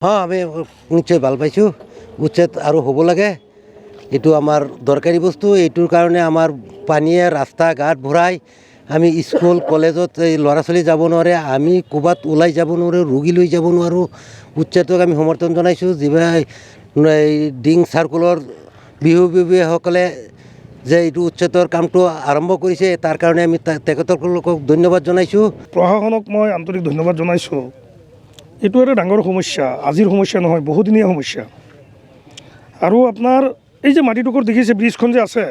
আমি নিশ্চয় ভাল পাইছোঁ। উচ্ছেদ আৰু হ'ব লাগে। এইটো আমাৰ দৰকাৰী বস্তু। এইটোৰ কাৰণে আমাৰ পানীয়ে ৰাস্তা ঘাট ভৰাই আমি স্কুল কলেজত এই ল'ৰা ছোৱালী যাব নোৱাৰে, আমি ক'ৰবাত ওলাই যাব নোৱাৰোঁ, ৰোগী লৈ যাব নোৱাৰোঁ। উচ্ছেদক আমি সমৰ্থন জনাইছোঁ। যিবিলাক এই ডিং চাৰ্কুলৰ বিষয়াসকলে যে এইটো উচ্ছেদৰ কামটো আৰম্ভ কৰিছে, তাৰ কাৰণে আমি তেখেতলোকক ধন্যবাদ জনাইছোঁ। প্ৰশাসনক মই আন্তৰিক ধন্যবাদ জনাইছোঁ। এইটো এটা ডাঙৰ সমস্যা, আজিৰ সমস্যা নহয়, বহুদিনীয়া সমস্যা। আৰু আপোনাৰ এই যে মাটিডোখৰ দেখিছে, ব্ৰিজখন যে আছে,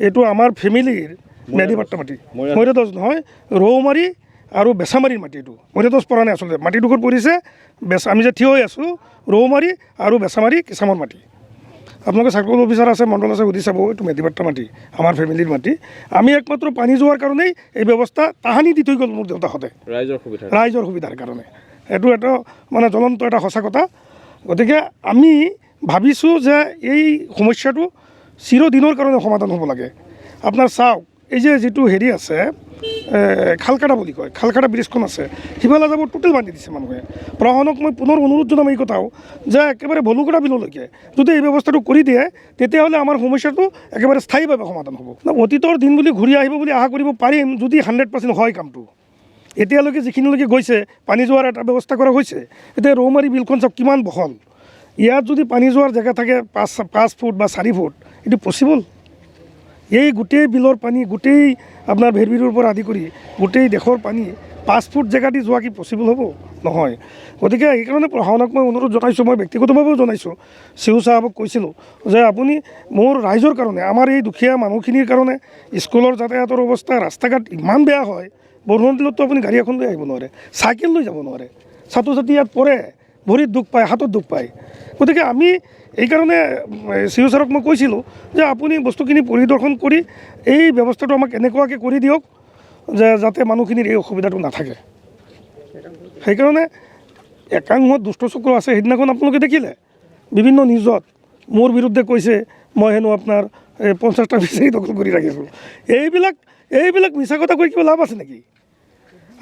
এইটো আমাৰ ফেমিলিৰ মেডিপাট্টা মাটি, মৈৰাদজ নহয়, ৰৌমাৰী আৰু বেচামাৰীৰ মাটি। এইটো মৈৰাদজ পৰা নাই আচলতে, মাটিডোখৰ পৰিছে আমি যে থিয় হৈ আছোঁ, ৰৌমাৰী আৰু বেচামাৰী কিচামৰ মাটি। আপোনালোকে চাৰ্কল অফিচাৰ আছে, মণ্ডল আছে, সুধি চাব। এইটো মেডিপাট্টা মাটি, আমাৰ ফেমিলিৰ মাটি। আমি একমাত্ৰ পানী যোৱাৰ কাৰণেই এই ব্যৱস্থা তাহানি দি থৈ গ'ল মোৰ দেউতাহঁতে, ৰাইজৰ সুবিধাৰ কাৰণে। এইটো এটা মানে জ্বলন্ত এটা সঁচা কথা। গতিকে আমি ভাবিছোঁ যে এই সমস্যাটো চিৰদিনৰ কাৰণে সমাধান হ'ব লাগে। আপোনাৰ চাওক, এই যে যিটো হেৰি আছে, খালকাটা বুলি কয়, খালকাটা ব্ৰিজখন আছে, সিফালে যাব টোটেল বান্ধি দিছে মানুহে। প্ৰশাসনক মই পুনৰ অনুৰোধ জনাম এই কথাও যে একেবাৰে বলুকৰা বিললৈকে যদি এই ব্যৱস্থাটো কৰি দিয়ে, তেতিয়াহ'লে আমাৰ সমস্যাটো একেবাৰে স্থায়ীভাৱে সমাধান হ'ব। অতীতৰ দিন বুলি ঘূৰি আহিব বুলি আশা কৰিব পাৰিম, যদি 100% হয় কামটো। এতিয়ালৈকে যিখিনিলৈকে গৈছে, পানী যোৱাৰ এটা ব্যৱস্থা কৰা হৈছে। এতিয়া ৰৌমাৰী বিলখন চাওক কিমান বহল, ইয়াত যদি পানী যোৱাৰ জেগা থাকে 5 ফুট বা 4 ফুট, এইটো পচিবল? এই গোটেই বিলৰ পানী, গোটেই আপোনাৰ ভেৰবিৰৰ পৰা আদি কৰি গোটেই দেশৰ পানী 5 ফুট জেগা দি যোৱা কি পচিবল হ'ব? নহয়। গতিকে সেইকাৰণে প্ৰশাসনক মই অনুৰোধ জনাইছোঁ, মই ব্যক্তিগতভাৱেও জনাইছোঁ। চিউ চাহাবক কৈছিলোঁ যে আপুনি মোৰ ৰাইজৰ কাৰণে, আমাৰ এই দুখীয়া মানুহখিনিৰ কাৰণে, স্কুলৰ যাতায়াতৰ অৱস্থা, ৰাস্তা ঘাট ইমান বেয়া হয়, বৰষুণ দিলততো আপুনি গাড়ী এখন লৈ আহিব নোৱাৰে, চাইকেল লৈ যাব নোৱাৰে। ছাত্ৰ ছাত্ৰী ইয়াত পৰে, ভৰিত দুখ পায়, হাতত দুখ পায়। গতিকে আমি এইকাৰণে চিউ ছাৰক মই কৈছিলোঁ যে আপুনি বস্তুখিনি পৰিদৰ্শন কৰি এই ব্যৱস্থাটো আমাক এনেকুৱাকৈ কৰি দিয়ক যে যাতে মানুহখিনিৰ এই অসুবিধাটো নাথাকে। সেইকাৰণে একাংশ দুষ্ট চক্ৰ আছে। সেইদিনাখন আপোনালোকে দেখিলে বিভিন্ন নিউজত মোৰ বিৰুদ্ধে কৈছে মই হেনো আপোনাৰ 50টা ফিচাৰী দখল কৰি ৰাখিছোঁ। এইবিলাক মিছা কথা কৈ কিবা লাভ আছে নেকি?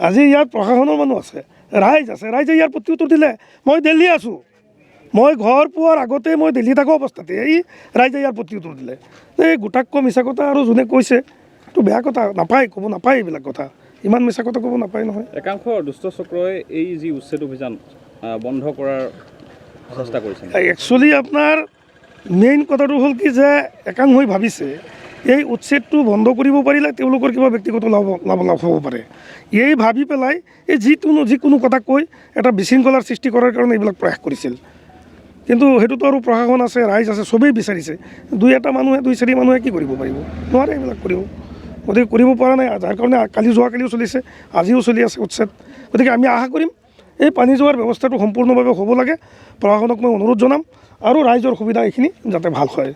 আজি ইয়াত প্ৰশাসনৰ মানুহ আছে, ৰাইজ আছে, ৰাইজে ইয়াৰ প্ৰতি উত্তৰ দিলে। মই দিল্লী আছোঁ, মই ঘৰ পোৱাৰ আগতে মই দিল্লী থাকোঁ অৱস্থাতে এই ৰাইজে ইয়াৰ প্ৰতি উত্তৰ দিলে। এই গোটাক্ষ মিছা কথা, আৰু যোনে কৈছে এইটো বেয়া কথা, নাপায়, ক'ব নাপায় এইবিলাক কথা, ইমান মিছা কথা ক'ব নাপায় নহয়। একাংশ দুষ্ট চক্ৰই এই যি উচ্ছেদ অভিযান বন্ধ কৰাৰ চেষ্টা কৰিছে। একচুৱেলি আপোনাৰ মেইন কথাটো হ'ল কি যে একাংশই ভাবিছে এই উচ্ছেদটো বন্ধ কৰিব পাৰিলে তেওঁলোকৰ কিবা ব্যক্তিগত লাভ হ'ব পাৰে। এই ভাবি পেলাই এই যিকোনো কথা কৈ এটা বিশৃংখলাৰ সৃষ্টি কৰাৰ কাৰণে এইবিলাক প্ৰয়াস কৰিছিল। কিন্তু সেইটোতো আৰু প্ৰশাসন আছে, ৰাইজ আছে, চবেই বিচাৰিছে। 2-4 মানুহে কি কৰিব পাৰিব? নোৱাৰে এইবিলাক কৰিব। গতিকে কৰিব পৰা নাই, যাৰ কাৰণে যোৱাকালিও চলিছে, আজিও চলি আছে উচ্ছেদ। গতিকে আমি আশা কৰিম এই পানী যোৱাৰ ব্যৱস্থাটো সম্পূৰ্ণভাৱে হ'ব লাগে। প্ৰশাসনক মই অনুৰোধ জনাম আৰু ৰাইজৰ সুবিধা এইখিনি যাতে ভাল হয়।